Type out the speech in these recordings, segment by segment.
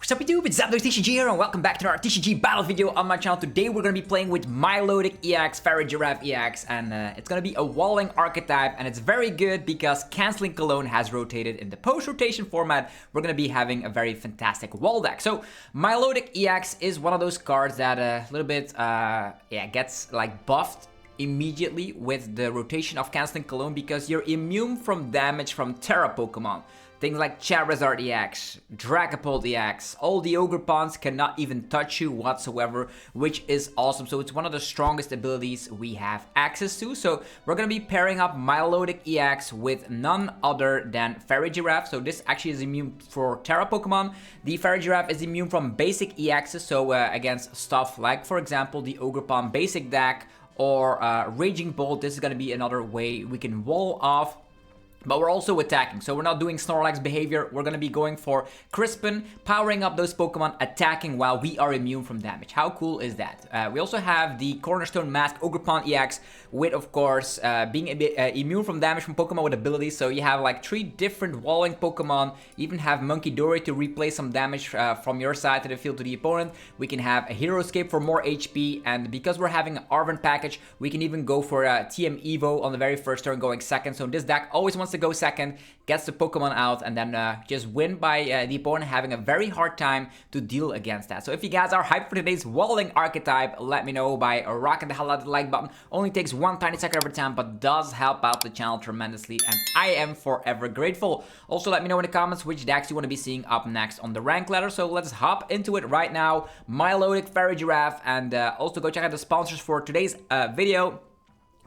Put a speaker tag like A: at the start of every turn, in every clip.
A: Sup YouTube, it's TCG here and welcome back to our TCG battle video on my channel. Today we're going to be playing with Milotic EX, Farigiraf EX, and it's going to be a walling archetype, and it's very good because Cancelling Cologne has rotated in the post-rotation format. We're going to be having a very fantastic wall deck. So Milotic EX is one of those cards that a little bit gets like buffed immediately with the rotation of Cancelling Cologne because you're immune from damage from Tera Pokemon. Things like Charizard EX, Dragapult EX, all the Ogerpons cannot even touch you whatsoever, which is awesome. So it's one of the strongest abilities we have access to. So we're going to be pairing up Milotic EX with none other than Farigiraf. So this actually is immune for Tera Pokemon. The Farigiraf is immune from basic EXs, so against stuff like, for example, the Ogerpon basic deck or Raging Bolt. This is going to be another way we can wall off. But we're also attacking, so we're not doing Snorlax behavior. We're going to be going for Crispin, powering up those Pokemon, attacking while we are immune from damage. How cool is that? We also have the Cornerstone Ogerpon EX with, of course, being immune from damage from Pokemon with abilities. So you have like 3 different walling Pokemon. You even have Munkidori to replay some damage from your side to the field to the opponent. We can have a Hero Escape for more HP, and because we're having an Arven package, we can even go for a TM Evo on the very first turn going second. So this deck always wants to go second, gets the Pokemon out, and then just win by the opponent having a very hard time to deal against that. So if you guys are hyped for today's walling archetype, let me know by rocking the hell out of the like button. Only takes 1 tiny second every time, but does help out the channel tremendously, and I am forever grateful. Also, let me know in the comments which decks you want to be seeing up next on the rank ladder. So let's hop into it right now. Milotic, Farigiraf, and also go check out the sponsors for today's video.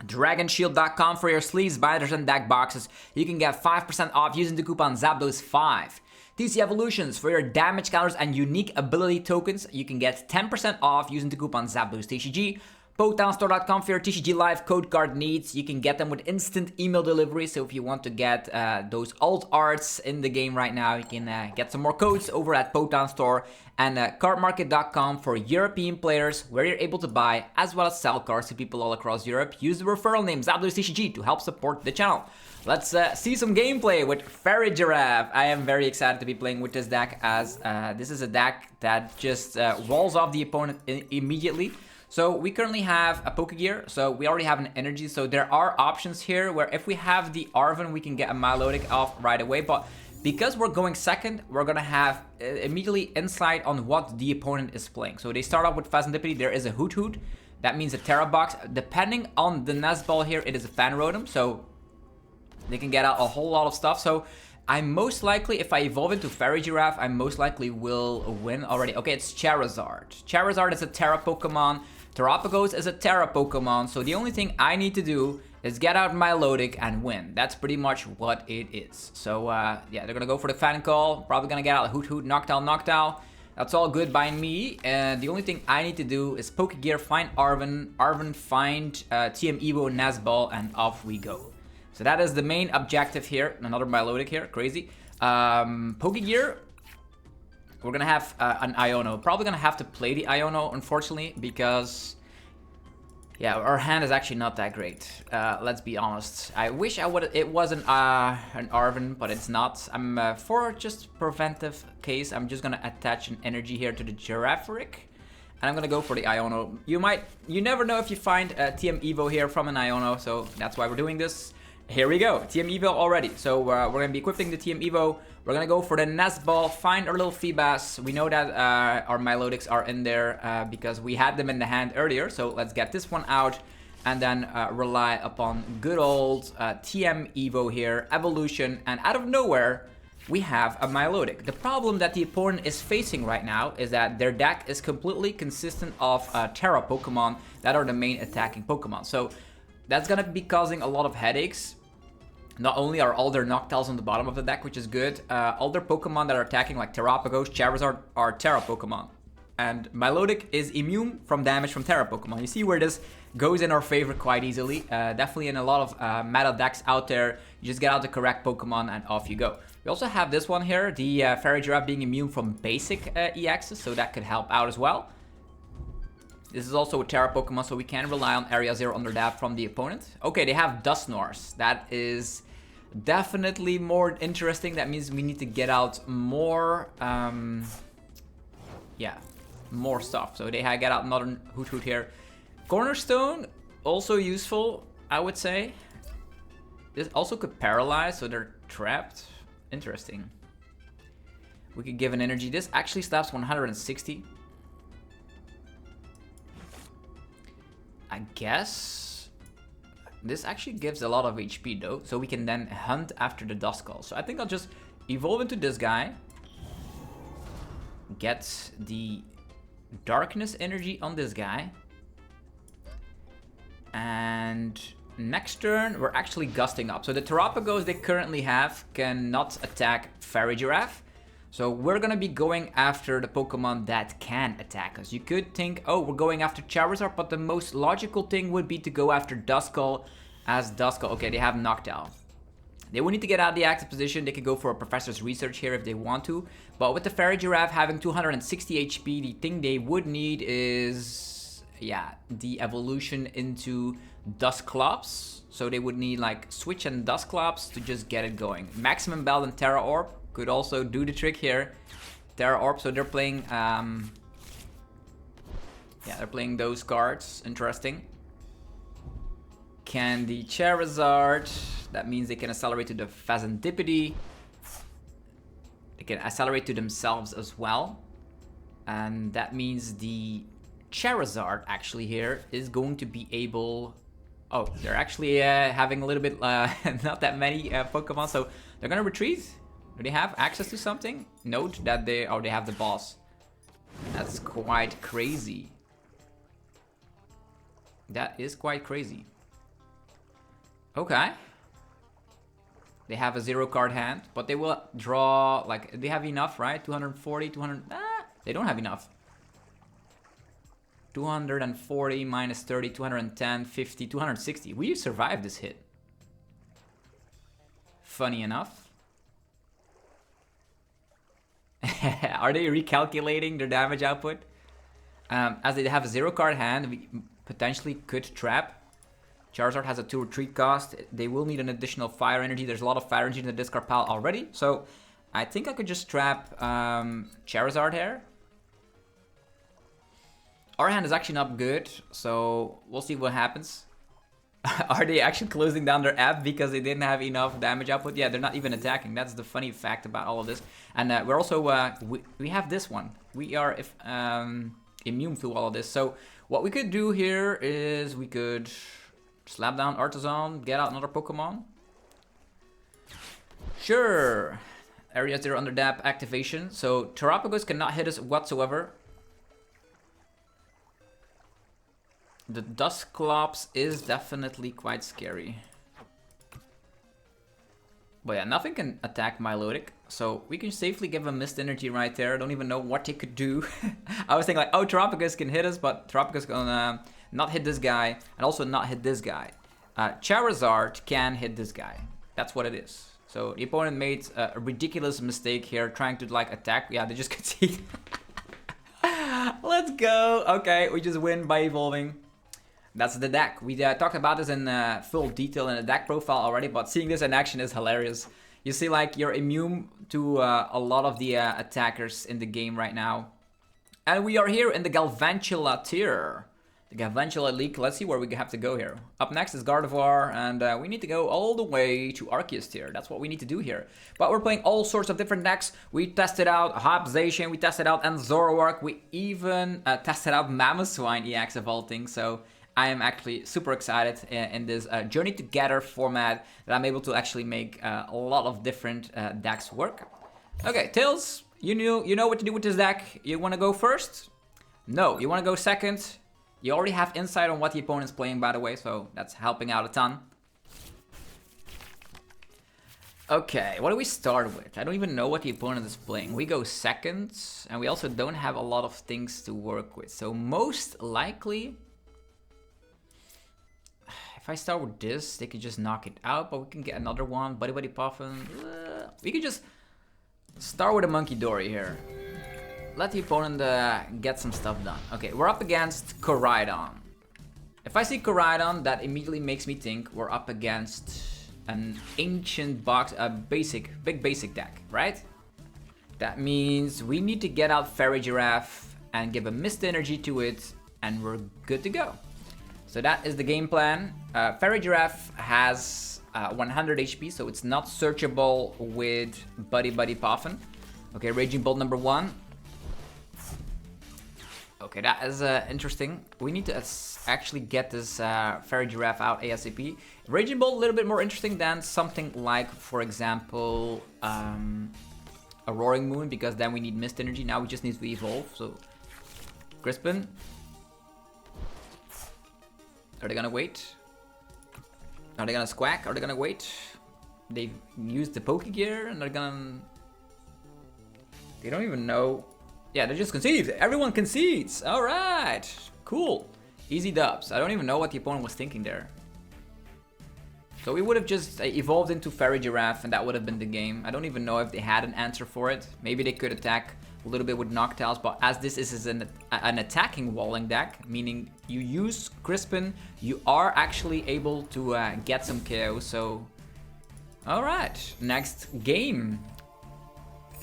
A: DragonShield.com for your sleeves, binders, and deck boxes. You can get 5% off using the coupon ZAPDOS5. TC Evolutions for your damage counters and unique ability tokens. You can get 10% off using the coupon ZAPDOSTCG. PokeTownStore.com for your TCG Live code card needs. You can get them with instant email delivery. So if you want to get those alt arts in the game right now, you can get some more codes over at PokeTownStore. And cardmarket.com for European players, where you're able to buy as well as sell cards to people all across Europe. Use the referral name ZAPDOSTCG to help support the channel. Let's see some gameplay with Farigiraf. I am very excited to be playing with this deck, as this is a deck that just walls off the opponent immediately. So we currently have a Pokégear, so we already have an energy, so there are options here where if we have the Arven, we can get a Milotic off right away, but because we're going second, we're gonna have immediately insight on what the opponent is playing. So they start off with Phasantipity, there is a Hoot Hoot, that means a Terra Box. Depending on the Nest Ball here, it is a Fan Rotom, so they can get out a whole lot of stuff. So I most likely, if I evolve into Farigiraf, I most likely will win already. Okay, it's Charizard. Charizard is a Tera Pokemon. Terapagos is a Tera Pokemon, so the only thing I need to do is get out Milotic and win. That's pretty much what it is. So, yeah, they're gonna go for the Fan Call. Probably gonna get out Hoot Hoot, Noctowl. That's all good by me. And the only thing I need to do is Pokégear, find Arven, find TM Evo, Nest Ball, and off we go. So that is the main objective here. Another Milotic here, crazy. Pokégear. We're gonna have an Iono. Probably gonna have to play the Iono, unfortunately, because yeah, our hand is actually not that great. Let's be honest. I wish it was an Arven, but it's not. I'm for just preventive case, I'm just gonna attach an energy here to the Girafarig, and I'm gonna go for the Iono. You never know if you find a TM Evo here from an Iono, so that's why we're doing this. Here we go, TM Evo already. So we're going to be equipping the TM Evo. We're going to go for the Nest Ball, find our little Feebas. We know that our Milotics are in there because we had them in the hand earlier. So let's get this one out and then rely upon good old TM Evo here, Evolution. And out of nowhere, we have a Milotic. The problem that the opponent is facing right now is that their deck is completely consistent of Tera Pokemon that are the main attacking Pokemon. So that's going to be causing a lot of headaches. Not only are all their Noctowls on the bottom of the deck, which is good, all their Pokemon that are attacking, like Terapagos, Charizard, are Tera Pokemon. And Milotic is immune from damage from Tera Pokemon. You see where this goes in our favor quite easily. Definitely in a lot of meta decks out there, you just get out the correct Pokemon and off you go. We also have this one here, the Farigiraf being immune from basic EXs, so that could help out as well. This is also a Tera Pokemon, so we can rely on Area 0 under that from the opponent. Okay, they have Dusknoirs. That is definitely more interesting. That means we need to get out more yeah, more stuff. So they get out another Hoot here. Cornerstone, also useful, I would say. This also could paralyze, so they're trapped. Interesting. We could give an energy. This actually slaps 160. I guess this actually gives a lot of HP though, so we can then hunt after the Duskull. So I think I'll just evolve into this guy, get the darkness energy on this guy, and next turn we're actually gusting up. So the Terapagos they currently have cannot attack Farigiraf. So we're gonna be going after the Pokemon that can attack us. You could think, oh, we're going after Charizard, but the most logical thing would be to go after Duskull, as Duskull, okay, they have Noctowl. They will need to get out of the active position. They could go for a Professor's Research here if they want to. But with the Farigiraf having 260 HP, the thing they would need is, yeah, the evolution into Dusclops. So they would need like Switch and Dusclops to just get it going. Maximum Belt and Terra Orb could also do the trick here. Terra Orb, so they're playing, yeah, they're playing those cards. Interesting. Can the Charizard, that means they can accelerate to the Phazantipede. They can accelerate to themselves as well. And that means the Charizard actually here is going to be able... Oh, they're actually having a little bit, not that many Pokemon, so they're gonna retreat. Do they have access to something? Note that they have the boss. That's quite crazy. That is quite crazy. Okay. They have a 0-card hand, but they will draw, like, they have enough, right? 240, 200, they don't have enough. 240 minus 30, 210, 50, 260. We survived this hit. Funny enough. Are they recalculating their damage output? As they have a 0-card hand, we potentially could trap. Charizard has a 2 retreat cost. They will need an additional fire energy. There's a lot of fire energy in the discard pile already. So I think I could just trap Charizard here. Our hand is actually not good, so we'll see what happens. Are they actually closing down their app because they didn't have enough damage output? Yeah, they're not even attacking. That's the funny fact about all of this. And we're also, we have this one. We are immune to all of this. So what we could do here is we could slap down Artisan, get out another Pokemon. Sure. Areas that are under DAP activation. So Terapagos cannot hit us whatsoever. The Dusclops is definitely quite scary. But yeah, nothing can attack Milotic. So we can safely give a Mist Energy right there. I don't even know what they could do. I was thinking like, oh, Terapagos can hit us, but Terapagos gonna not hit this guy and also not hit this guy. Charizard can hit this guy. That's what it is. So the opponent made a ridiculous mistake here trying to like attack. Yeah, they just concede. Let's go. Okay, we just win by evolving. That's the deck. We talked about this in full detail in the deck profile already, but seeing this in action is hilarious. You see, like, you're immune to a lot of the attackers in the game right now. And we are here in the Galvantula tier. The Galvantula League. Let's see where we have to go here. Up next is Gardevoir, and we need to go all the way to Arceus tier. That's what we need to do here. But we're playing all sorts of different decks. We tested out Hop Zacian, we tested out Zoroark, we even tested out Mamoswine EX of all things, so... I am actually super excited in this Journey Together format that I'm able to actually make a lot of different decks work. Okay, Tails, you know what to do with this deck. You want to go first? No, you want to go second? You already have insight on what the opponent's playing, by the way, so that's helping out a ton. Okay, what do we start with? I don't even know what the opponent is playing. We go second, and we also don't have a lot of things to work with. So most likely... If I start with this, they could just knock it out, but we can get another one. Buddy Buddy Puffin. We could just start with a Munkidori here. Let the opponent get some stuff done. Okay, we're up against Koraidon. If I see Koraidon, that immediately makes me think we're up against an ancient box, a big basic deck, right? That means we need to get out Farigiraf and give a Mist Energy to it, and we're good to go. So that is the game plan. Farigiraf has 100 HP, so it's not searchable with Buddy Puffin. Okay, Raging Bolt number 1. Okay, that is interesting. We need to actually get this Farigiraf out ASAP. Raging Bolt a little bit more interesting than something like, for example, a Roaring Moon, because then we need Mist Energy. Now we just need to evolve. So, Crispin. Are they gonna wait? Are they gonna squawk? Are they gonna wait? They've used the Pokégear and they're gonna... They don't even know. Yeah, they just concede. Everyone concedes. All right, cool. Easy dubs. I don't even know what the opponent was thinking there. So we would have just evolved into Farigiraf and that would have been the game. I don't even know if they had an answer for it. Maybe they could attack a little bit with Noctows, but as this is an attacking walling deck, meaning you use Crispin, you are actually able to get some KO. So, all right, next game.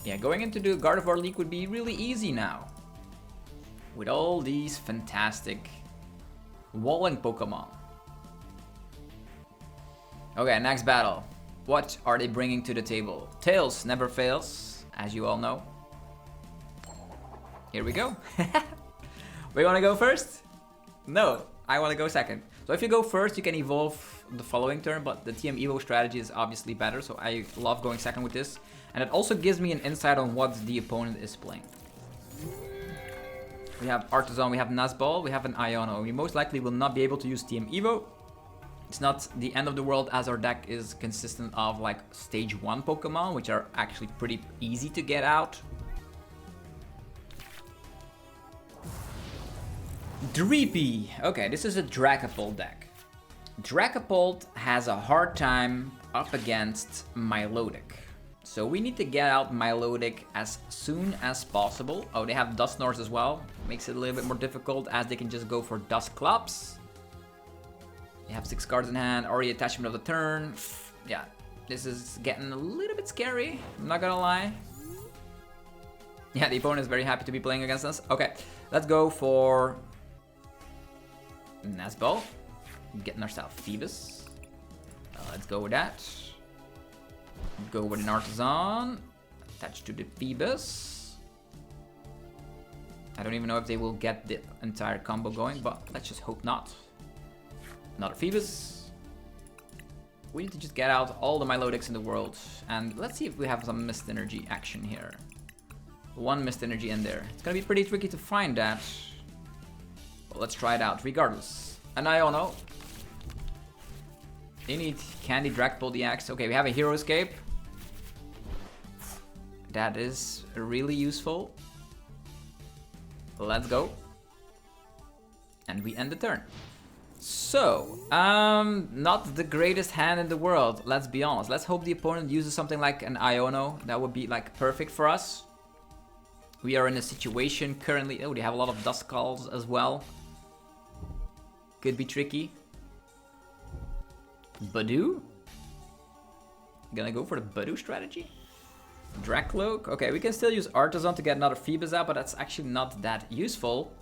A: Yeah, going into the Gardevoir League would be really easy now. With all these fantastic walling Pokemon. Okay, next battle. What are they bringing to the table? Tails never fails, as you all know. Here we go. We want to go first? No, I want to go second. So if you go first, you can evolve the following turn, but the TM Evo strategy is obviously better, so I love going second with this. And it also gives me an insight on what the opponent is playing. We have Artisan, we have Nest Ball, we have an Iono. We most likely will not be able to use TM Evo. It's not the end of the world, as our deck is consistent of like stage 1 Pokemon, which are actually pretty easy to get out. Dreepy. Okay, this is a Dragapult deck. Dragapult has a hard time up against Milotic. So we need to get out Milotic as soon as possible. Oh, they have Dusknoirs as well. Makes it a little bit more difficult as they can just go for Dusclops. They have 6 cards in hand, already attachment of the turn. Yeah, this is getting a little bit scary, I'm not gonna lie. Yeah, the opponent is very happy to be playing against us. Okay, let's go for Nest Ball. Getting ourselves Feebas. Let's go with that. Go with an Artisan. Attached to the Feebas. I don't even know if they will get the entire combo going, but let's just hope not. Another Feebas. We need to just get out all the Milotics in the world. And let's see if we have some Mist Energy action here. One Mist Energy in there. It's gonna be pretty tricky to find that. But let's try it out regardless. An Iono. They need Candy Dragapult EX. Okay, we have a Hero Escape. That is really useful. Let's go. And we end the turn. So, not the greatest hand in the world, let's be honest. Let's hope the opponent uses something like an Iono. That would be like perfect for us. We are in a situation currently. Oh, they have a lot of Duskulls as well. Could be tricky. Badoo? Gonna go for the Badoo strategy? Dracloak? Okay, we can still use Artisan to get another Feebas out, but that's actually not that useful.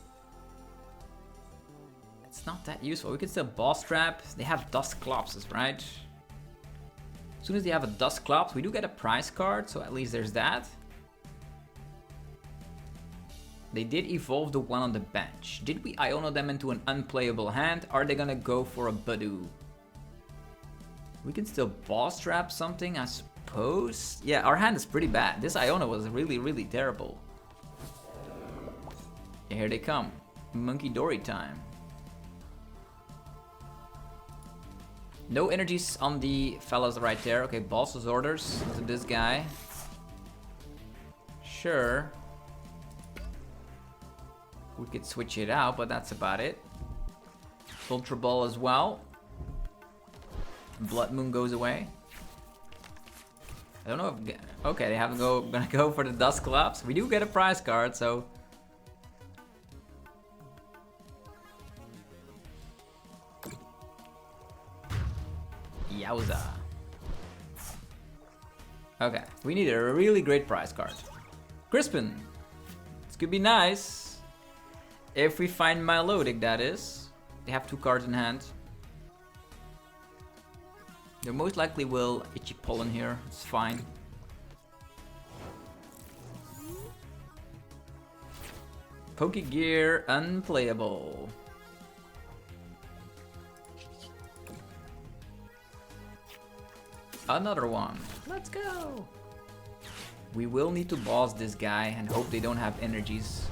A: It's not that useful. We can still Boss Trap. They have Dusclops, right? As soon as they have a Dusclops, we do get a prize card, so at least there's that. They did evolve the one on the bench. Did we Iono them into an unplayable hand? Are they gonna go for a Badoo? We can still Boss Trap something, I suppose. Yeah, our hand is pretty bad. This Iono was really, really terrible. Here they come. Munkidori time. No energies on the fellas right there. Okay, boss's orders to this guy. Sure. We could switch it out, but that's about it. Ultra Ball as well. Blood Moon goes away. I don't know if... Okay, they haven't gonna go for the Dusclops. We do get a prize card, so... Yowza. Okay, we need a really great prize card. Crispin. This could be nice. If we find Milotic, that is. They have 2 cards in hand. They most likely will Itchy Pollen here. It's fine. Pokégear unplayable. Another one. Let's go. We will need to boss this guy and hope they don't have energies.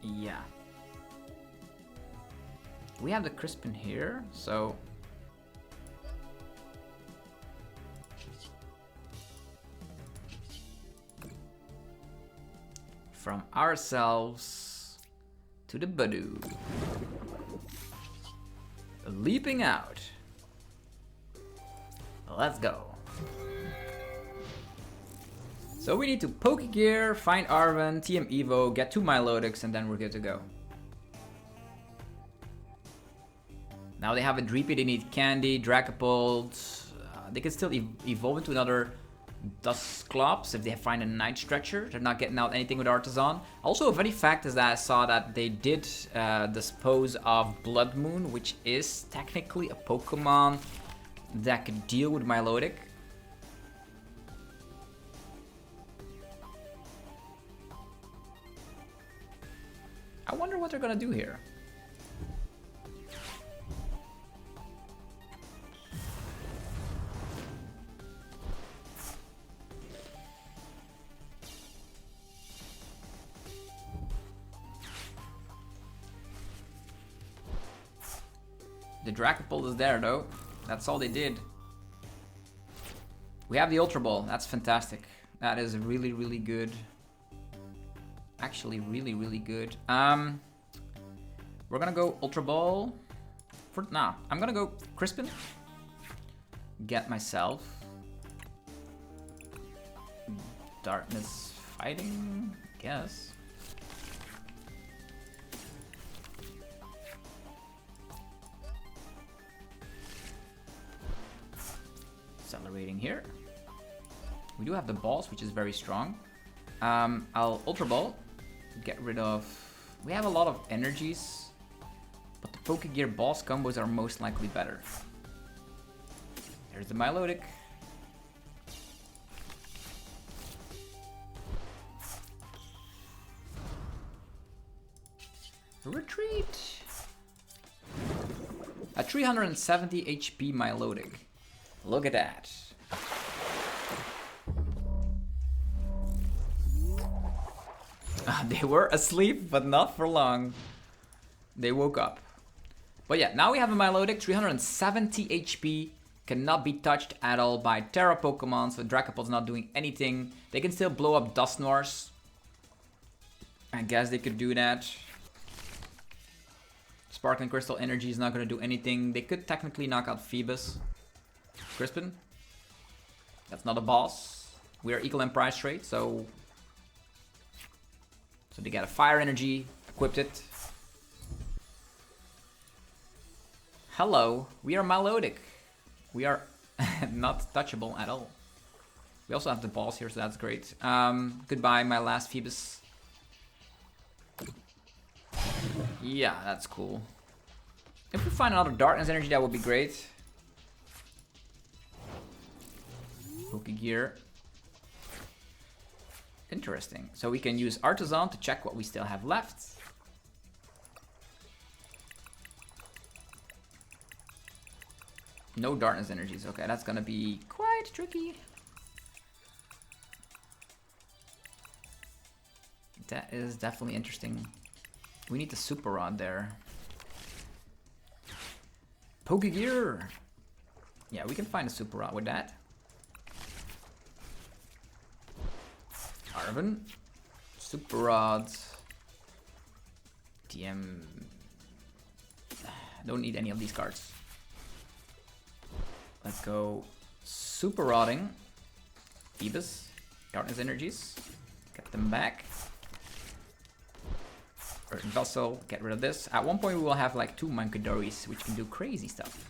A: Yeah. We have the Crispin here, so... From ourselves to the Badoo. Leaping out. Let's go. So we need to Pokégear, find Arven, TM Evo, get 2 Milotics, and then we're good to go. Now they have a Dreepy, they need Candy, Dragapult. They can still evolve into another Dusclops if they find a Night Stretcher. They're not getting out anything with Artisan. Also, a funny fact is that I saw that they did dispose of Blood Moon, which is technically a Pokemon that could deal with Milotic. I wonder what they're gonna do here. The Dragapult is there though. That's all they did. We have the Ultra Ball. That's fantastic. That is really, really good. Actually, really, really good. We're gonna go Ultra Ball. For now, I'm gonna go Crispin. Get myself Darkness Fighting, I guess. Accelerating here. We do have the balls, which is very strong. I'll Ultra Ball. Get rid of... We have a lot of energies, but the Pokégear boss combos are most likely better. There's the Milotic. Retreat! A 370 HP Milotic. Look at that. They were asleep, but not for long. They woke up. But yeah, now we have a Milotic, 370 HP. Cannot be touched at all by Tera Pokemon, so Dragapult's not doing anything. They can still blow up Dusknoirs. I guess they could do that. Sparkling Crystal Energy is not going to do anything. They could technically knock out Feebas. Crispin. That's not a boss. We are equal in price rate, so they got a Fire Energy, equipped it. Hello, we are Milotic. We are not touchable at all. We also have the balls here, so that's great. Goodbye, my last Feebas. Yeah, that's cool. If we find another Darkness Energy, that would be great. Pokégear. Interesting. So we can use Artisan to check what we still have left. No Darkness Energies. Okay, that's gonna be quite tricky. That is definitely interesting. We need the Super Rod there. Pokégear! Yeah, we can find a Super Rod with that. Arven. Super Rod. TM. Don't need any of these cards. Let's go Super Rodding. Feebas. Darkness Energies. Get them back. Earthen Vessel. Get rid of this. At one point we will have like 2 Munkidoris, which can do crazy stuff.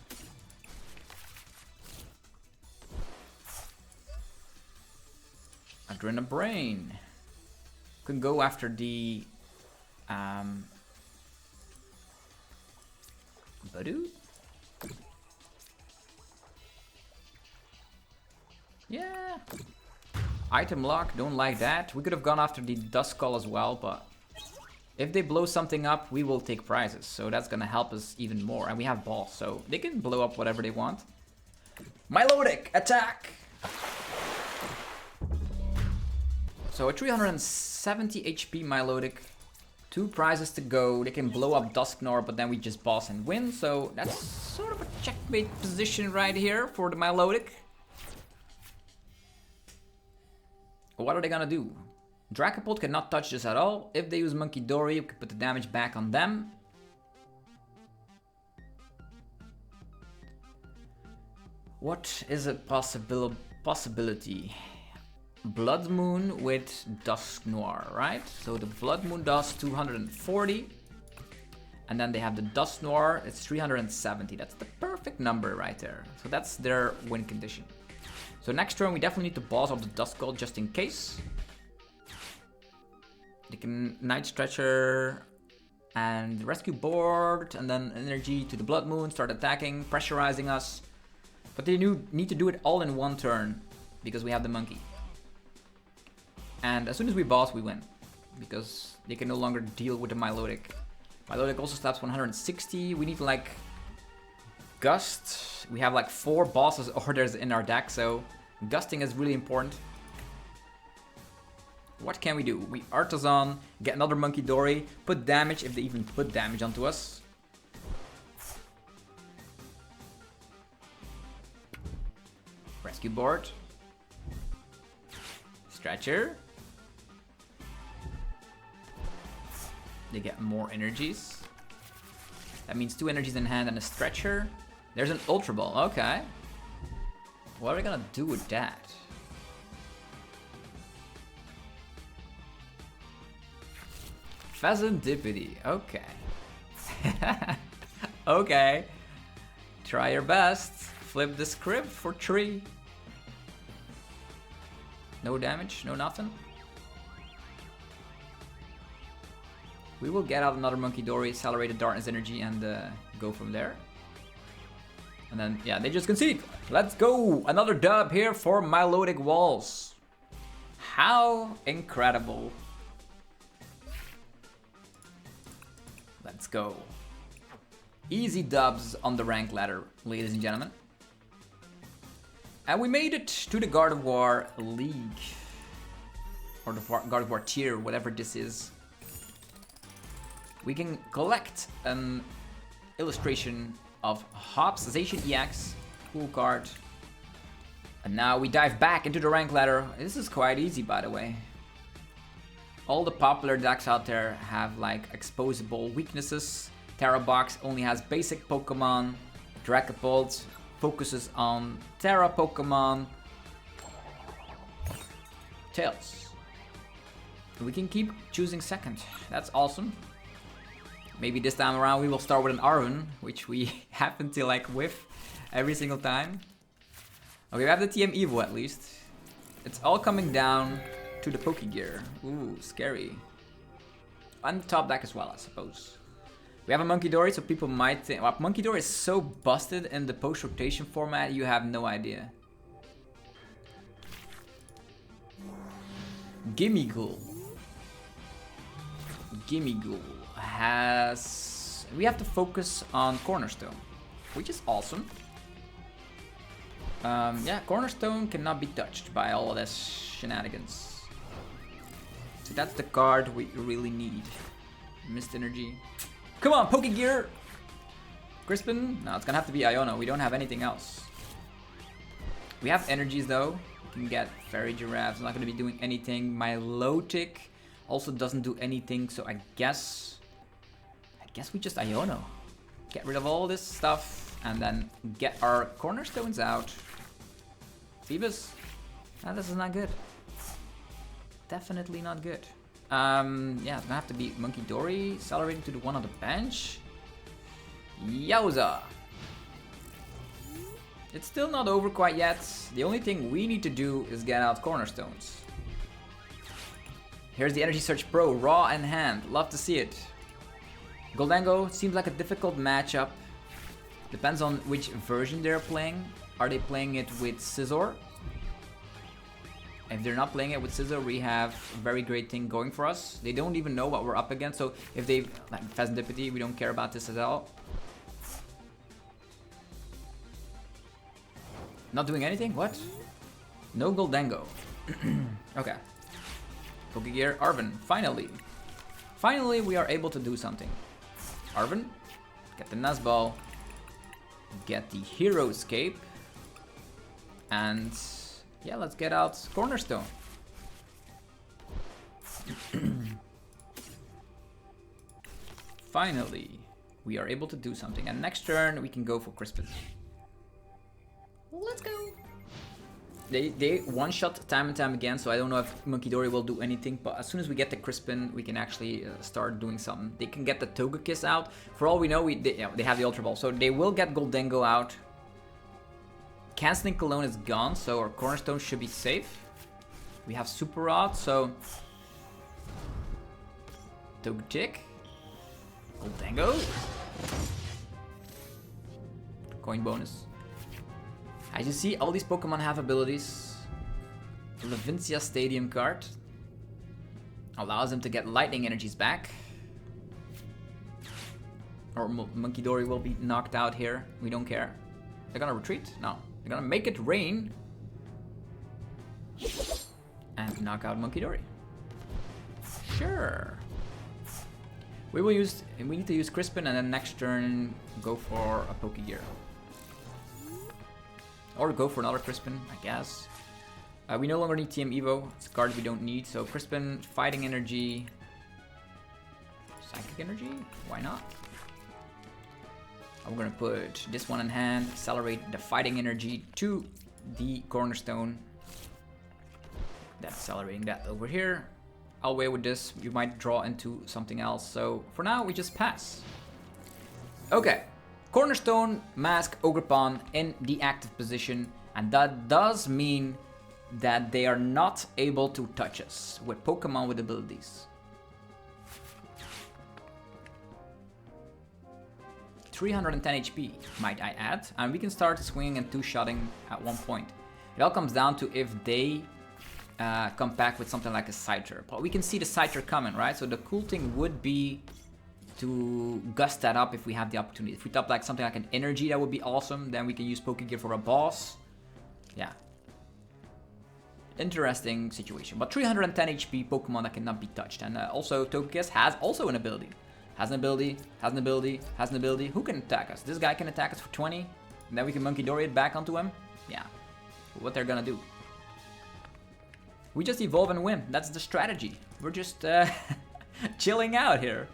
A: Adrena Brain. Can go after the Badoo? Yeah. Item lock, don't like that. We could have gone after the Duskull as well, but if they blow something up, we will take prizes. So that's gonna help us even more. And we have balls, so they can blow up whatever they want. Milotic, attack! So a 370 HP Milotic. 2 prizes to go. They can blow up Dusknoir, but then we just boss and win. So that's sort of a checkmate position right here for the Milotic. What are they gonna do? Dragapult cannot touch this at all. If they use Munkidori, we can put the damage back on them. What is a possibility? Blood Moon with Dusknoir, right? So the Blood Moon does 240. And then they have the Dusknoir, it's 370. That's the perfect number right there. So that's their win condition. So next turn we definitely need to boss up the Duskull just in case. They can Night Stretcher and rescue board and then energy to the Blood Moon, start attacking, pressurizing us. But they need to do it all in one turn because we have the monkey. And as soon as we boss, we win because they can no longer deal with the Milotic. Milotic also slaps 160. We need like Gust. We have like 4 bosses orders in our deck, so gusting is really important. What can we do? We Artisan, get another Munkidori, put damage if they even put damage onto us. Rescue board. Stretcher. They get more energies. That means 2 energies in hand and a stretcher. There's an Ultra Ball, okay. What are we gonna do with that? Pheasantipity, okay. Okay. Try your best. Flip the script for 3. No damage, no nothing. We will get out another Munkidori, accelerated Darkness Energy, and go from there. And then, yeah, they just concede. Let's go! Another dub here for Milotic Walls. How incredible. Let's go. Easy dubs on the rank ladder, ladies and gentlemen. And we made it to the God of War League. Or the God of War tier, whatever this is. We can collect an illustration of Hops, Zacian EX, cool card. And now we dive back into the rank ladder. This is quite easy, by the way. All the popular decks out there have like exposable weaknesses. Terapagos only has basic Pokemon. Dragapult focuses on Tera Pokemon. Tails. We can keep choosing second. That's awesome. Maybe this time around we will start with an Arven, which we happen to like whiff every single time. Okay, we have the TM Evo at least. It's all coming down to the Pokégear. Ooh, scary. And the top deck as well, I suppose. We have a Munkidori, so people might think... Well, Munkidori is so busted in the post-rotation format, you have no Gimmighoul. Gimmighoul has... We have to focus on Cornerstone, which is awesome. Yeah, Cornerstone cannot be touched by all of this shenanigans. So that's the card we really need. Mist Energy. Come on, Pokégear! Crispin? No, it's gonna have to be Iono. We don't have anything else. We have energies though. We can get Farigiraf. It's not gonna be doing anything. Milotic also doesn't do anything, so I guess we just Iono. Get rid of all this stuff and then get our cornerstones out. Feebas? No, this is not good. Definitely not good. Yeah, it's gonna have to be Munkidori accelerating to the one on the bench. Yowza! It's still not over quite yet. The only thing we need to do is get out cornerstones. Here's the Energy Surge Pro, raw in hand. Love to see it. Gholdengo seems like a difficult matchup. Depends on which version they're playing. Are they playing it with Scizor? If they're not playing it with Scizor, we have a very great thing going for us. They don't even know what we're up against, so if they like Pheasantipity, we don't care about this at all. Not doing anything? What? No Gholdengo. Okay. Pokégear, Arven, finally. Finally, we are able to do something. Arven, get the Nest Ball, get the Hero Escape, and yeah, let's get out Cornerstone. Finally, we are able to do something, and next turn we can go for Crispin. Let's go. They one-shot time and time again, so I don't know if Munkidori will do anything, but as soon as we get the Crispin, we can actually start doing something. They can get the Togekiss out. For all we know, they have the Ultra Ball, so they will get Gholdengo out. Cancelling Cologne is gone, so our Cornerstone should be safe. We have Super Rod, so... Togetic. Gholdengo. Coin bonus. As you see, all these Pokemon have abilities. The Levincia Stadium card allows them to get lightning energies back. Or Munkidori will be knocked out here. We don't care. They're gonna retreat? No. They're gonna make it rain. And knock out Munkidori. Sure. We need to use Crispin and then next turn go for a Pokégear. Or go for another Crispin, I guess. We no longer need TM Evo. It's a card we don't need. So Crispin, Fighting Energy. Psychic Energy? Why not? I'm gonna put this one in hand. Accelerate the Fighting Energy to the Cornerstone. That's accelerating that over here. I'll wait with this. You might draw into something else. So for now, we just pass. Okay. Cornerstone, Mask, Ogerpon in the active position, and that does mean that they are not able to touch us with Pokemon with abilities. 310 HP, might I add, and we can start swinging and two-shotting at one point. It all comes down to if they come back with something like a Scyther. But we can see the Scyther coming, right? So the cool thing would be to gust that up if we have the opportunity. If we top like something like an energy, that would be awesome. Then we can use Pokégear for a boss. Yeah. Interesting situation. But 310 HP Pokemon that cannot be touched. And also Togekiss has also an ability. Has an ability, has an ability, has an ability. Who can attack us? This guy can attack us for 20. And then we can Munkidori it back onto him. Yeah. What they're gonna do. We just evolve and win. That's the strategy. We're just chilling out here.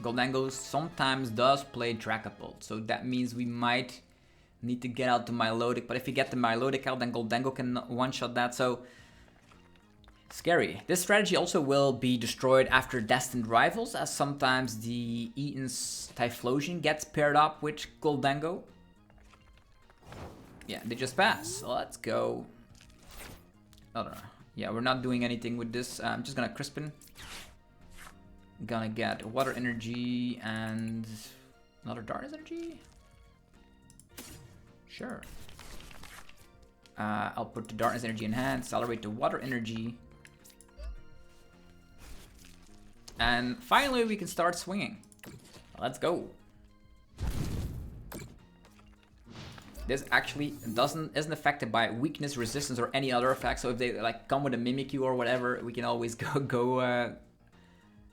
A: Gholdengo sometimes does play Dragapult, so that means we might need to get out the Milotic, but if we get the Milotic out, then Gholdengo can one-shot that, so scary. This strategy also will be destroyed after Destined Rivals, as sometimes the Eaton's Typhlosion gets paired up with Gholdengo. Yeah, they just pass. Let's go. I don't know. Yeah, we're not doing anything with this. I'm just gonna Crispin. Gonna get Water Energy and another Darkness Energy? Sure. I'll put the Darkness Energy in hand, accelerate the Water Energy. And finally we can start swinging. Let's go. This actually isn't affected by weakness, resistance, or any other effect. So if they like come with a Mimikyu or whatever, we can always go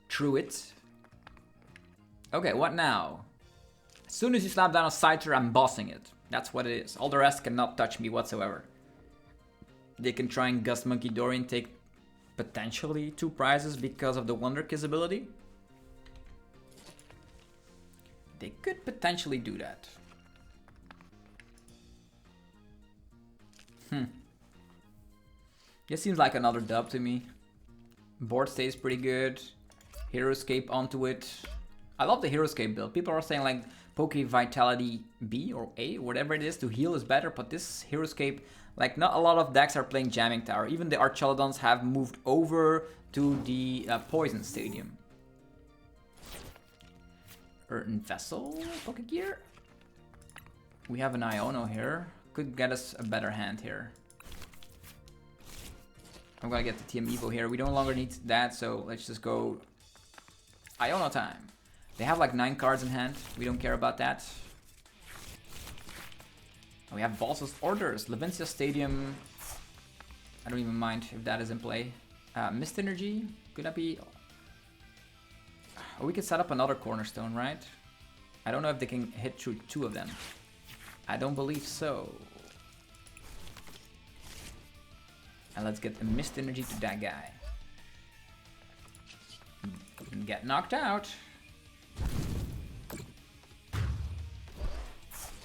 A: through it. Okay, what now? As soon as you slap down a Scyther, I'm bossing it. That's what it is. All the rest cannot touch me whatsoever. They can try and gust Munkidori and take potentially 2 prizes because of the Wonder Kiss ability. They could potentially do that. This seems like another dub to me. Board stays pretty good. Hero Escape onto it. I love the Heroescape build. People are saying like Poke Vitality B or A, whatever it is, to heal is better, but this Heroescape, like not a lot of decks are playing Jamming Tower. Even the Archaludons have moved over to the Poison Stadium. Earthen Vessel, Pokégear. We have an Iono here. Could get us a better hand here. I'm gonna get the TM Evo here. We no longer need that, so let's just go Iono time. They have like 9 cards in hand. We don't care about that. We have Boss's Orders, Levincia Stadium. I don't even mind if that is in play. Mist Energy, could that be? Oh, we could set up another Cornerstone, right? I don't know if they can hit through 2 of them. I don't believe so. And let's get a Mist Energy to that guy. And get knocked out.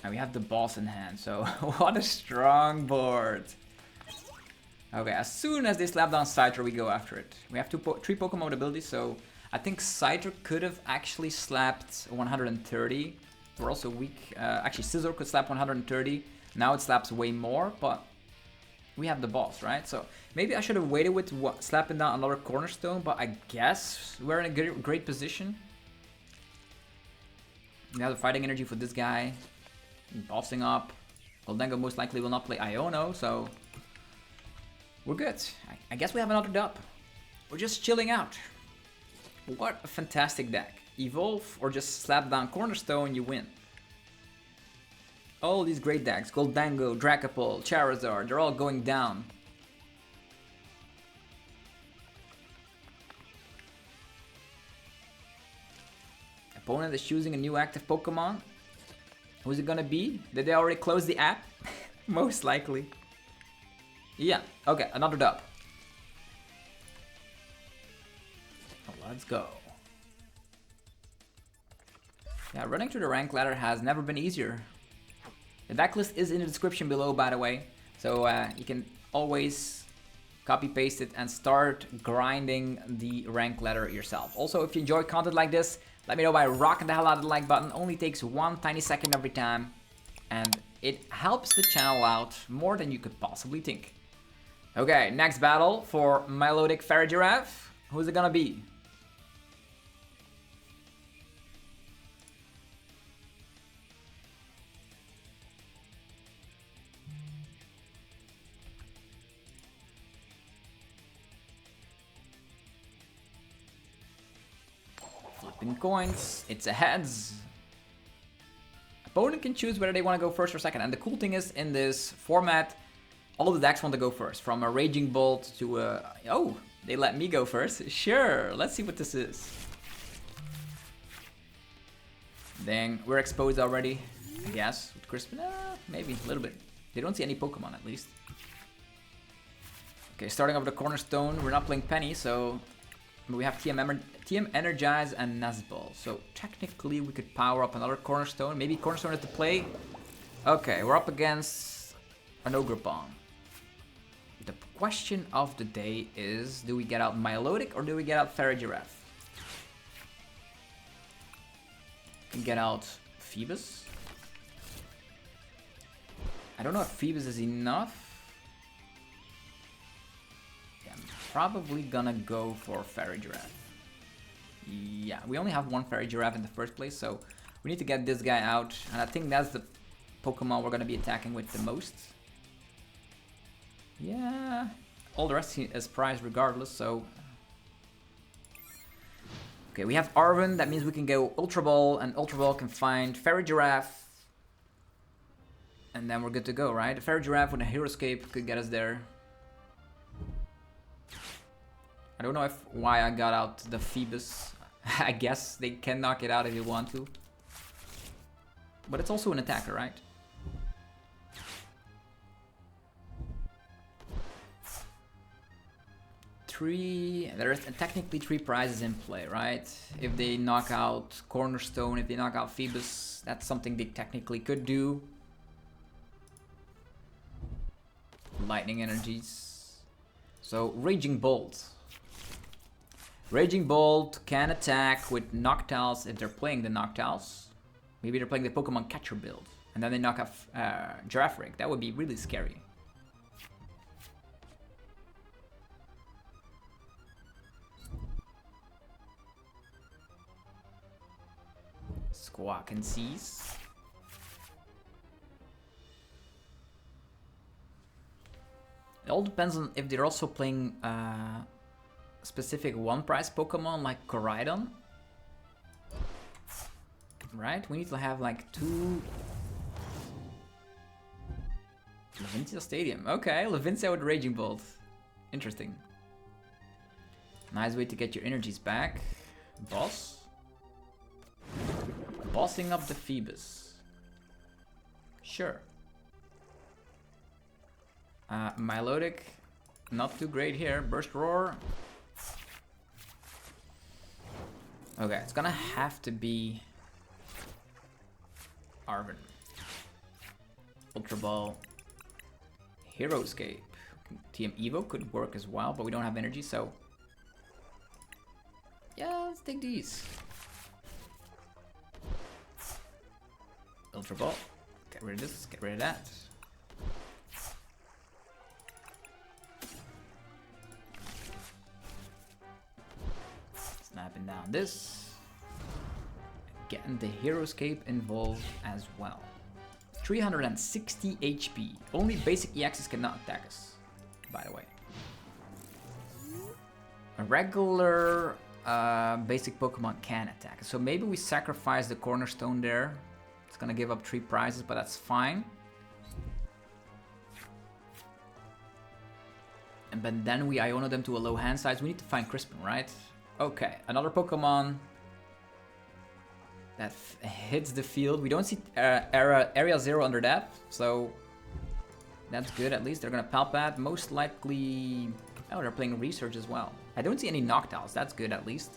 A: And we have the boss in hand, so what a strong board. Okay, as soon as they slap down Scyther, we go after it. We have 3 Pokemon abilities, so I think Scyther could have actually slapped 130. We're also weak. Actually, Scizor could slap 130. Now it slaps way more, but we have the boss, right? So maybe I should have waited with slapping down another Cornerstone, but I guess we're in a great position. We have the fighting energy for this guy. Bossing up. Gholdengo most likely will not play Iono, so we're good. I guess we have another dub. We're just chilling out. What a fantastic deck. Evolve or just slap down Cornerstone, you win. All these great decks. Gholdengo, Dragapult, Charizard, they're all going down. Opponent is choosing a new active Pokemon. Who's it gonna be? Did they already close the app? Most likely. Yeah, okay, another dub. Let's go. Yeah, running through the rank ladder has never been easier. The decklist is in the description below, by the way. So you can always copy paste it and start grinding the rank ladder yourself. Also, if you enjoy content like this, let me know by rocking the hell out of the like button. Only takes 1 tiny second every time. And it helps the channel out more than you could possibly think. Okay, next battle for Milotic Farigiraf. Who's it gonna be? Flipping coins, it's a heads. Opponent can choose whether they want to go first or second. And the cool thing is, in this format, all the decks want to go first. From a Raging Bolt to a... Oh, they let me go first. Sure, let's see what this is. Dang, we're exposed already, I guess. With Crispin, maybe a little bit. They don't see any Pokemon, at least. Okay, starting off the Cornerstone. We're not playing Penny, so... We have TM Energize and Nest Ball. So technically we could power up another Cornerstone. Maybe Cornerstone is the play. Okay, we're up against an Ogerpon. The question of the day is, do we get out Milotic or do we get out Farigiraf? Can get out Feebas. I don't know if Feebas is enough. Probably gonna go for Farigiraf. Yeah, we only have 1 Farigiraf in the first place, so we need to get this guy out. And I think that's the Pokemon we're gonna be attacking with the most. Yeah, all the rest is prized regardless, so... Okay, we have Arven, that means we can go Ultra Ball, and Ultra Ball can find Farigiraf. And then we're good to go, right? The Farigiraf with a Heroescape could get us there. I don't know why I got out the Feebas. I guess they can knock it out if you want to. But it's also an attacker, right? There's technically 3 prizes in play, right? If they knock out Cornerstone, if they knock out Feebas, that's something they technically could do. Lightning energies. So, Raging Bolt. Raging Bolt can attack with Noctows if they're playing the Noctows. Maybe they're playing the Pokemon Catcher build. And then they knock off Girafarig. That would be really scary. Squawk and Seize. It all depends on if they're also playing specific one-price Pokemon like Koraidon. Right? We need to have like 2... Levincia Stadium. Okay, Levincia with Raging Bolt. Interesting. Nice way to get your energies back. Boss. Bossing up the Feebas. Sure. Milotic, not too great here. Burst Roar. Okay, it's gonna have to be Arven. Ultra Ball. Hero Escape. TM Evo could work as well, but we don't have energy, so... Yeah, let's take these. Ultra Ball. Get rid of this, get rid of that. Snapping down this. Getting the Hero Escape involved as well. 360 HP. Only basic EXs cannot attack us, by the way. A regular basic Pokemon can attack us. So maybe we sacrifice the Cornerstone there. It's gonna give up 3 prizes, but that's fine. But then we Iono them to a low hand size. We need to find Crispin, right? Okay, another Pokemon that hits the field. We don't see Area 0 under that, so that's good at least. They're gonna Palpat, most likely... Oh, they're playing Research as well. I don't see any Noctowns, that's good at least.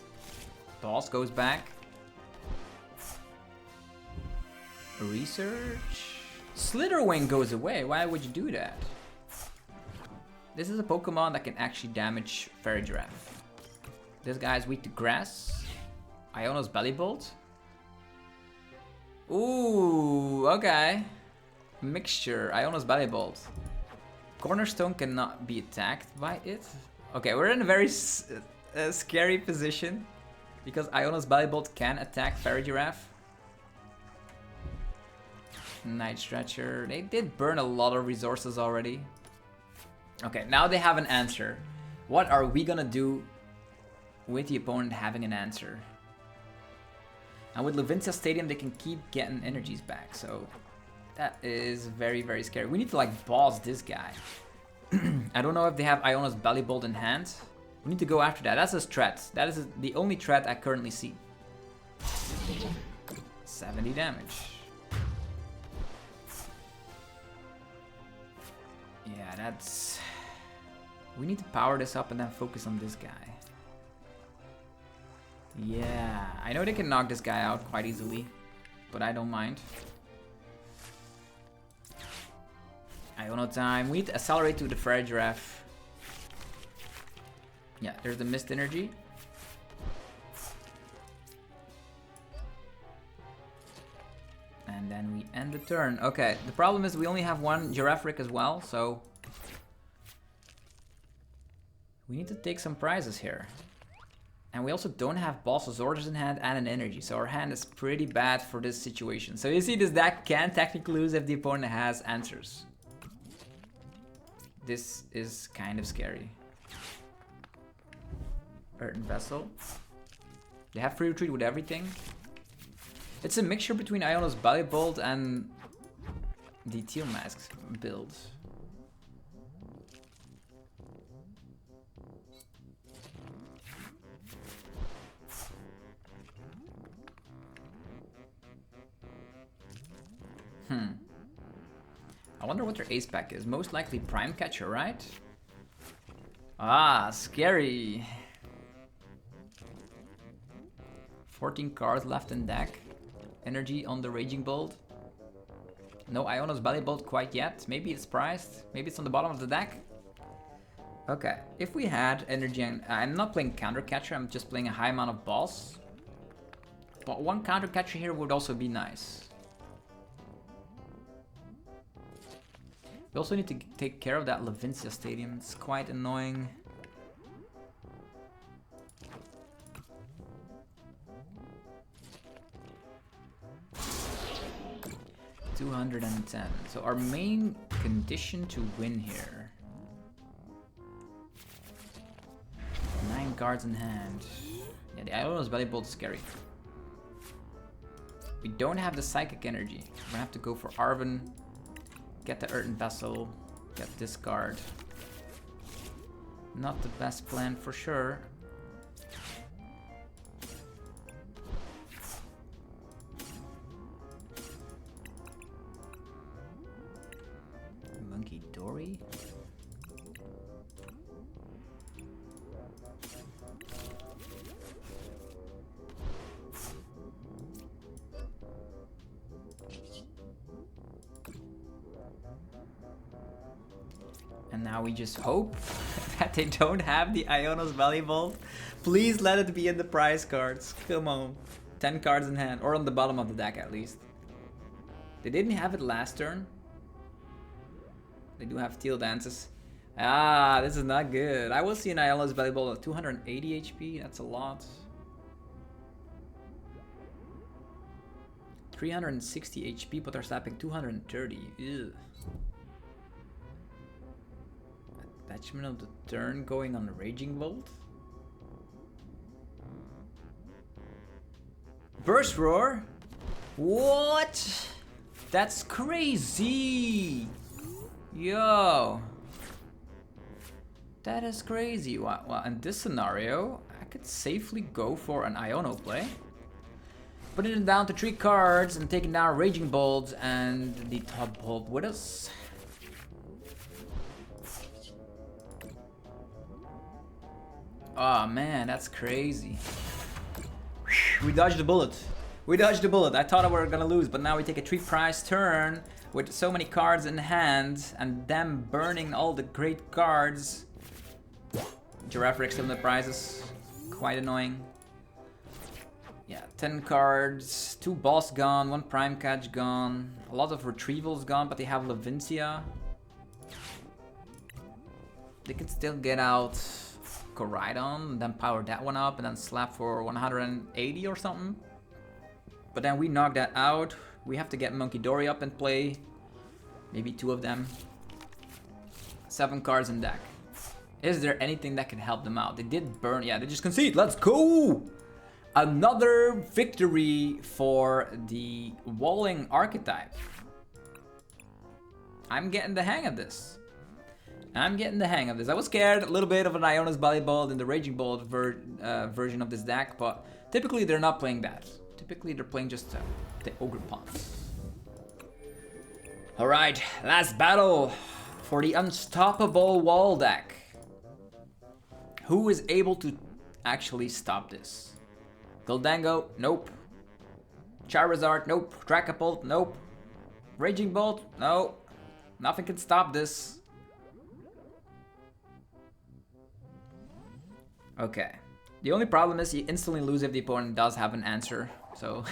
A: Boss goes back. Research. Slitherwing goes away, why would you do that? This is a Pokemon that can actually damage Farigiraf. This guy is weak to grass. Iono's Belly Bolt. Ooh, okay. Mixture, Iono's Belly Bolt. Cornerstone cannot be attacked by it. Okay, we're in a very scary position because Iono's Belly Bolt can attack Farigiraf. Night Stretcher. They did burn a lot of resources already. Okay, now they have an answer. What are we gonna do with the opponent having an answer? And with Levincia Stadium, they can keep getting energies back, so that is very, very scary. We need to like boss this guy. I don't know if they have Iono's Belly Bolt in hand. We need to go after that. That's a threat. That is the only threat I currently see. 70 damage. Yeah, that's... We need to power this up and then focus on this guy. Yeah, I know they can knock this guy out quite easily, but I don't mind. Iono time. We need to accelerate to the Farigiraf. Yeah, there's the Mist Energy. And then we end the turn. Okay, the problem is we only have one Girafarig as well, so... We need to take some prizes here. And we also don't have Boss's Orders in hand and an energy, so our hand is pretty bad for this situation. So you see, this deck can technically lose if the opponent has answers. This is kind of scary. Earthen Vessel. They have free retreat with everything. It's a mixture between Iono's Belly Bolt and the Teal Mask build. I wonder what their ace pack is. Most likely Prime Catcher, right? Ah, scary. 14 cards left in deck. Energy on the Raging Bolt. No Iono's Belly Bolt quite yet. Maybe it's priced. Maybe it's on the bottom of the deck. Okay, if we had energy, and I'm not playing counter catcher, I'm just playing a high amount of balls. But one counter catcher here would also be nice. We also need to take care of that Levincia Stadium. It's quite annoying. $210. So our main condition to win here. 9 cards in hand. Yeah, the Iono's Valuable is scary. We don't have the Psychic Energy. We're gonna have to go for Arven. Get the Earthen Vessel. Get this card. Not the best plan for sure. Munkidori. And now we just hope that they don't have the Iono's Valuable. Please let it be in the prize cards. Come on. 10 cards in hand, or on the bottom of the deck at least. They didn't have it last turn. They do have Teal Dances. Ah, this is not good. I will see an Iono's Valuable at 280 HP. That's a lot. 360 HP, but they're slapping 230. Ew. Attachment of the turn going on the Raging Bolt. Burst Roar? What? That's crazy! Yo! That is crazy. Well, in this scenario, I could safely go for an Iono play. Putting it down to 3 cards and taking down Raging Bolt and the top Bolt with us. Oh man, that's crazy. We dodged the bullet. We dodged the bullet. I thought we were gonna lose, but now we take a 3 prize turn with so many cards in hand and them burning all the great cards. Girafarig still in the prizes. Quite annoying. Yeah, 10 cards, 2 boss gone, 1 prime catch gone, a lot of retrievals gone, but they have Levincia. They can still get out Koraidon, and then power that one up, and then slap for 180 or something. But then we knock that out. We have to get Munkidori up and play. Maybe 2 of them. 7 cards in deck. Is there anything that can help them out? They did burn. Yeah, they just concede. Let's go! Another victory for the Walling archetype. I'm getting the hang of this. I was scared a little bit of an Iono's Valuable and the Raging Bolt version of this deck, but typically they're not playing that. Typically they're playing just the Ogerpons. Alright, last battle for the Unstoppable Wall deck. Who is able to actually stop this? Gholdengo, nope. Charizard, nope. Dragapult, nope. Raging Bolt, no. Nothing can stop this. Okay. The only problem is you instantly lose if the opponent does have an answer. So,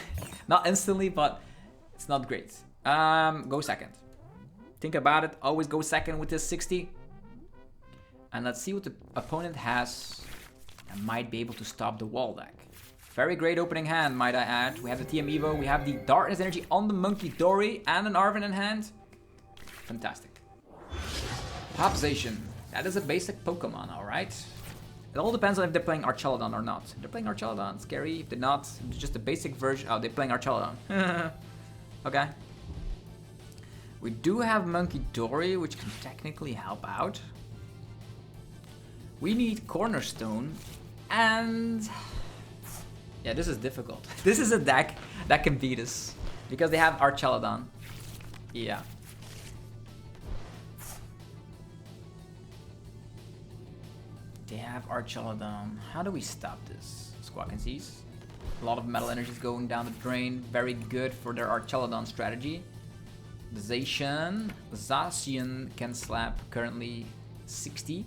A: not instantly, but it's not great. Go second. Think about it. Always go second with this 60. And let's see what the opponent has that might be able to stop the wall deck. Very great opening hand, might I add. We have the TM Evo, we have the Darkness Energy on the Munkidori and an Arven in hand. Fantastic. Pop Zacian. That is a basic Pokemon, alright. It all depends on if they're playing Archaludon or not. If they're playing Archaludon, scary. If they're not, it's just a basic version. Oh, they're playing Archaludon. Okay. We do have Munkidori, which can technically help out. We need Cornerstone, and yeah, this is difficult. This is a deck that can beat us because they have Archaludon. Yeah. They have Archaludon. How do we stop this? Squawk and Seize. A lot of metal energies going down the drain. Very good for their Archaludon strategy. The Zacian can slap currently 60.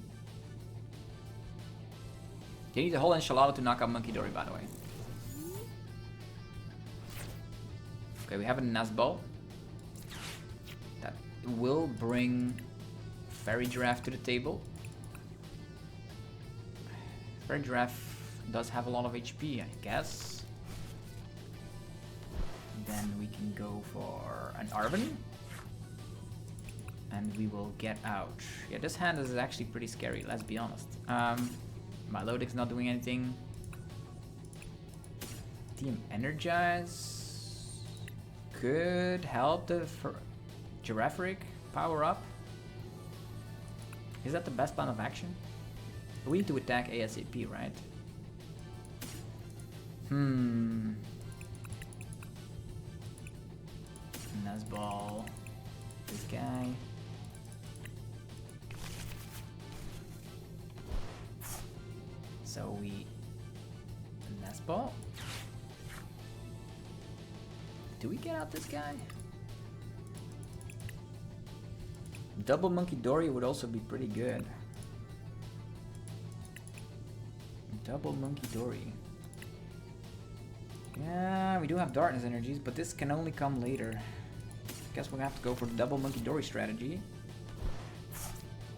A: They need a whole Archaludon to knock out Munkidori, by the way. Okay, we have a Nest Ball. That will bring Farigiraf to the table. Farigiraf does have a lot of HP, I guess. Then we can go for an Arven. And we will get out. Yeah, this hand is actually pretty scary, let's be honest. Milotic's not doing anything. Team Energize could help the Girafarig power up. Is that the best plan of action? We need to attack ASAP, right? Nest Ball. This guy. So we Nest Ball. Do we get out this guy? Double Munkidori would also be pretty good. Double Munkidori. Yeah, we do have Darkness energies, but this can only come later. Guess we'll have to go for the double Munkidori strategy.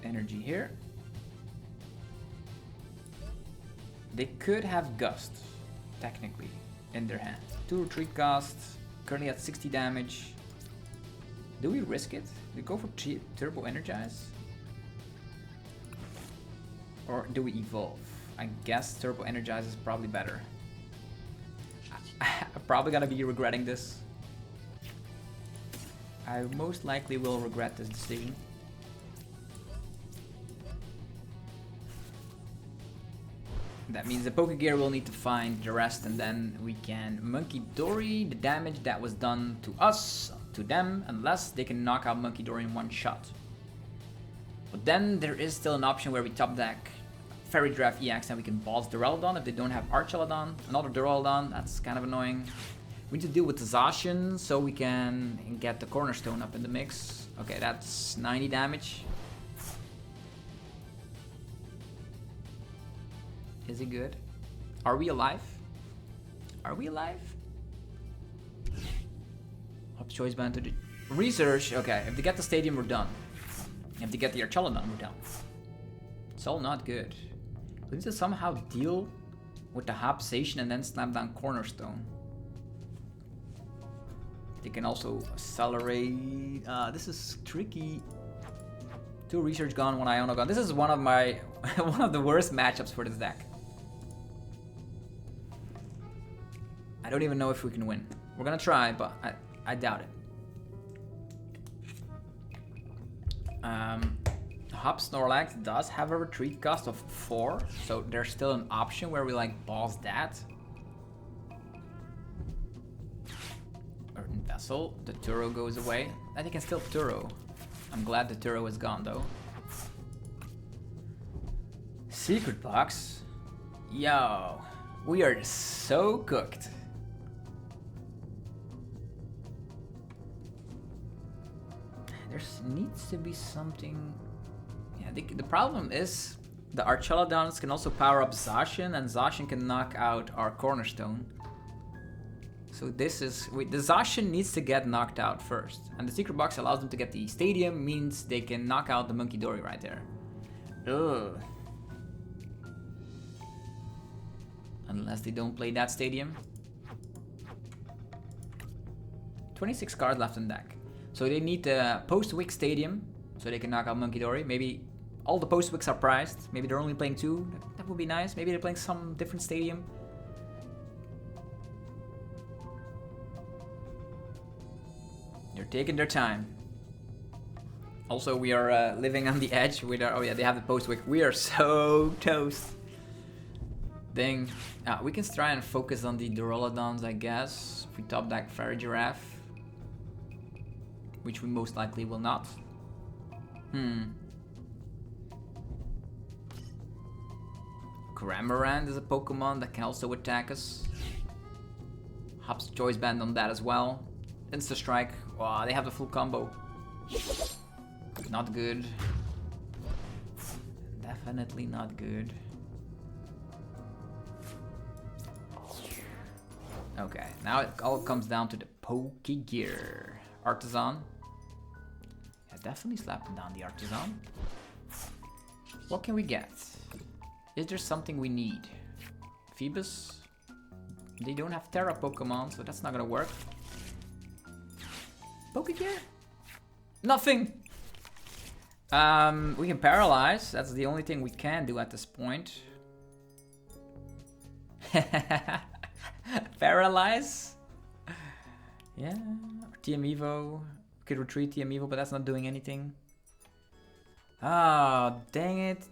A: Energy here. They could have Gust, technically, in their hand. 2 retreat costs, currently at 60 damage. Do we risk it? Do we go for Turbo Energize? Or do we evolve? I guess Turbo Energize is probably better. I'm probably gonna be regretting this. I most likely will regret this decision. That means the Pokégear will need to find the rest, and then we can Munkidori the damage that was done to us, to them, unless they can knock out Munkidori in one shot. But then there is still an option where we top deck Farigiraf EX and we can boss Duraludon if they don't have Archaludon. Another Duraludon, that's kind of annoying. We need to deal with the Zacian so we can get the Cornerstone up in the mix. Okay, that's 90 damage. Is he good? Are we alive? Are we alive? Up choice band to the research. Okay, if they get the stadium, we're done. If they get the Archaludon, we're done. It's all not good. We need to somehow deal with the Hop Zacian and then snap down Cornerstone. They can also accelerate. This is tricky. 2 research gone, 1 Iono gone. This is one of my one of the worst matchups for this deck. I don't even know if we can win. We're gonna try, but I doubt it. Hop Snorlax does have a retreat cost of 4, so there's still an option where we like boss that. Earthen Vessel, the Turo goes away. I think I can still Turo. I'm glad the Turo is gone though. Secret box. Yo, we are so cooked. There needs to be something. Yeah, the problem is the Archaludons can also power up Zacian, and Zacian can knock out our Cornerstone. So this is the Zacian needs to get knocked out first, and the secret box allows them to get the stadium, means they can knock out the Munkidori right there. Ugh. Unless they don't play that stadium. 26 cards left in deck. So they need the post-wick stadium, so they can knock out Munkidori. Maybe all the post-wicks are priced. Maybe they're only playing 2. That would be nice. Maybe they're playing some different stadium. They're taking their time. Also, we are living on the edge with our... Oh yeah, they have the post-wick. We are so toast. Dang. We can try and focus on the Duraludons, I guess. If we top deck Farigiraf. Which we most likely will not. Cramorant is a Pokemon that can also attack us. Hop's Choice Band on that as well. Insta Strike. Wow, they have the full combo. Not good. Definitely not good. Okay, now it all comes down to the Pokégear. Artisan. Yeah, definitely slapping down the Artisan. What can we get? Is there something we need? Feebas? They don't have Tera Pokemon, so that's not gonna work. Pokégear? Nothing! We can paralyze. That's the only thing we can do at this point. Paralyze? Yeah. TM Evo. We could retreat TM Evo, but that's not doing anything. Ah, oh, dang it.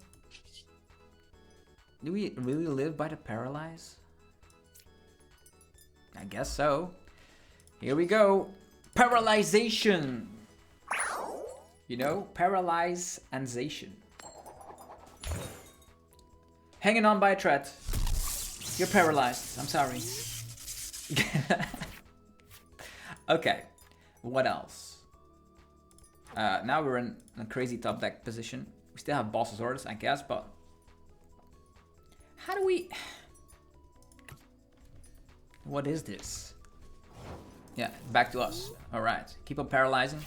A: Do we really live by the paralyze? I guess so. Here we go. Paralyzation. You know, paralyze and Zacian. Hanging on by a thread. You're paralyzed. I'm sorry. Okay. What else? Now we're in a crazy top deck position. We still have Bossosaurus, I guess, but how do we? What is this? Yeah, back to us. All right, keep on paralyzing.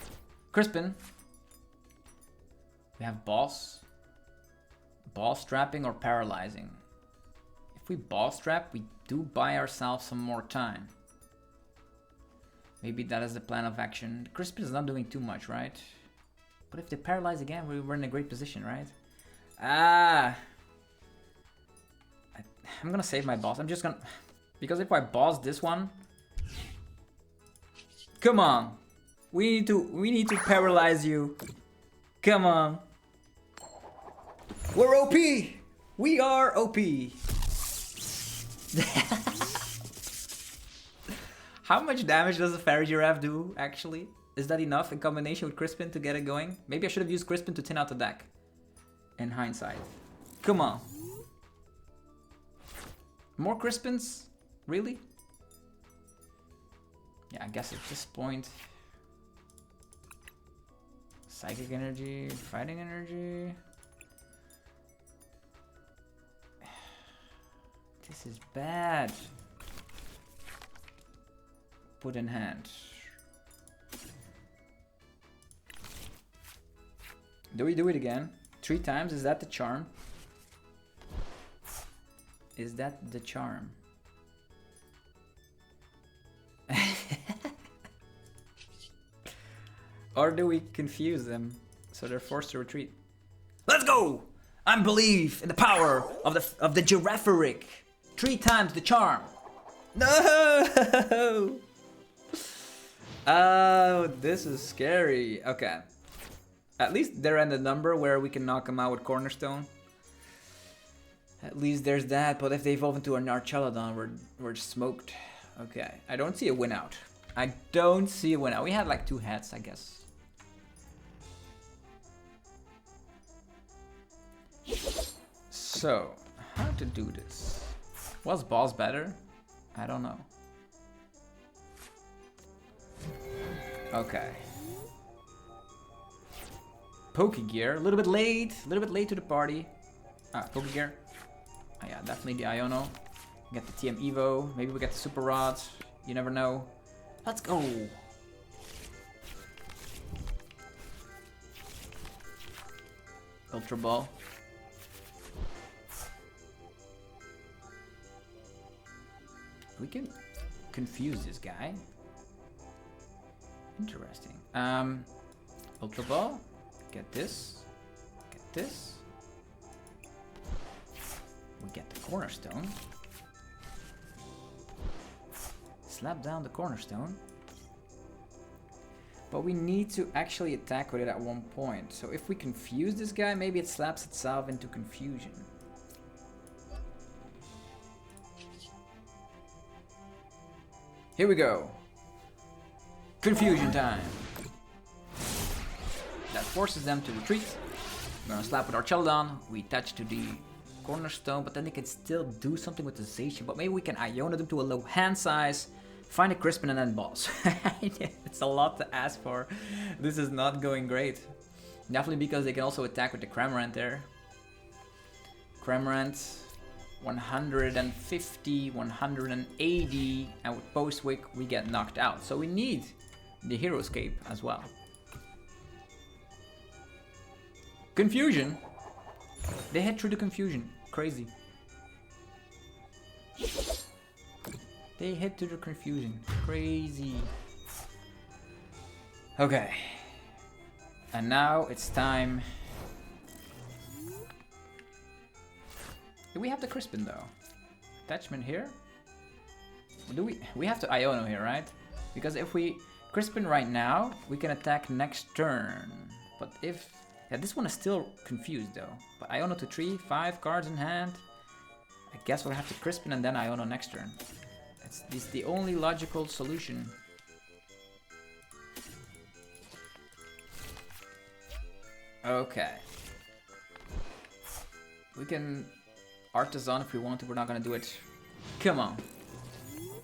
A: Crispin. We have boss trapping or paralyzing. If we boss trap, we do buy ourselves some more time. Maybe that is the plan of action. Crispin is not doing too much, right? But if they paralyze again, we're in a great position, right? Ah. I'm gonna save my boss. I'm just gonna... Because if I boss this one... Come on. We need to paralyze you. Come on. We're OP. We are OP. How much damage does a Farigiraf do, actually? Is that enough in combination with Crispin to get it going? Maybe I should have used Crispin to thin out the deck. In hindsight. Come on. More Crispins? Really? Yeah, I guess at this point... Psychic energy, fighting energy... This is bad. Put in hand. Do we do it again? 3 times? Is that the charm? Is that the charm? Or do we confuse them so they're forced to retreat? Let's go! I believe in the power of the Girafarig. 3 times the charm. No! Oh, this is scary. Okay. At least they're in the number where we can knock them out with Cornerstone. At least there's that, but if they evolve into an Archaludon, we're smoked. Okay, I don't see a win out. I don't see a win out. We had like 2 heads, I guess. So, how to do this? Was boss better? I don't know. Okay. Pokégear, a little bit late to the party. Ah, Pokégear. Oh yeah, definitely the Iono. Get the TM Evo, maybe we get the Super Rod. You never know. Let's go. Ultra Ball. We can confuse this guy. Interesting. Ultra Ball. Get this. Get this. We get the Cornerstone. Slap down the Cornerstone. But we need to actually attack with it at one point. So if we confuse this guy, maybe it slaps itself into confusion. Here we go. Confusion time. That forces them to retreat. We're gonna slap with Archaludon. We attach to the Cornerstone, but then they can still do something with the Zacian. But maybe we can Iono them to a low hand size, find a Crispin and then boss. It's a lot to ask for. This is not going great. Definitely because they can also attack with the Cramorant there. Cramorant. 150, 180, and with Postwick we get knocked out. So we need the Hero Escape as well. Confusion. They hit through the confusion. Crazy. They hit through the confusion. Crazy. Okay. And now it's time. Do we have the Crispin though? Attachment here? Do we have to Iono here, right? Because if we Crispin right now, we can attack next turn. But if... yeah, this one is still confused though. But Iono to 3, 5 cards in hand. I guess we'll have to Crispin and then Iono next turn. It's the only logical solution. Okay. We can Artisan if we want to, we're not gonna do it. Come on.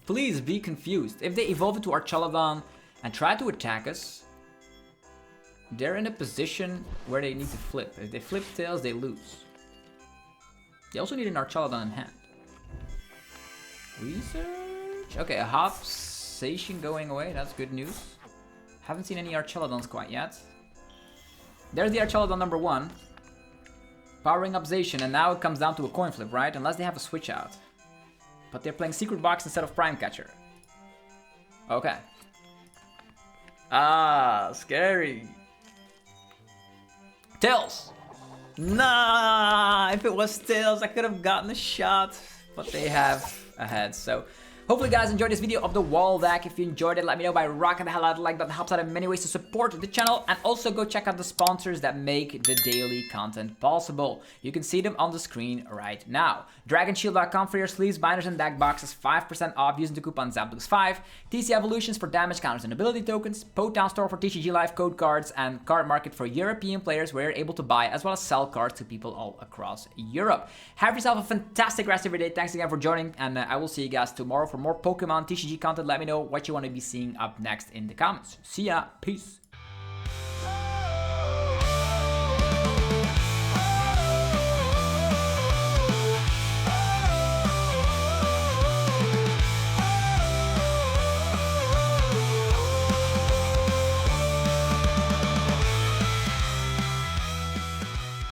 A: Please be confused. If they evolve into Archaludon and try to attack us, they're in a position where they need to flip. If they flip tails, they lose. They also need an Archaludon in hand. Research? Okay, a Hops, Zacian going away, that's good news. Haven't seen any Archaludons quite yet. There's the Archaludon number 1. Powering up Zacian, and now it comes down to a coin flip, right? Unless they have a switch out. But they're playing Secret Box instead of Prime Catcher. Okay. Ah, scary. Tails! Nah, if it was Tails, I could have gotten a shot. But they have a head, so... hopefully you guys enjoyed this video of the wall deck. If you enjoyed it, let me know by rocking the hell out of the like button. It helps out in many ways to support the channel. And also go check out the sponsors that make the daily content possible. You can see them on the screen right now. DragonShield.com for your sleeves, binders, and deck boxes. 5% off using the coupon ZAPLUX5. TC Evolutions for damage counters and ability tokens. Potown Store for TCG Live code cards. And Card Market for European players where you're able to buy as well as sell cards to people all across Europe. Have yourself a fantastic rest of your day. Thanks again for joining. And I will see you guys tomorrow for more Pokemon TCG content. Let me know what you want to be seeing up next in the comments. See ya. Peace.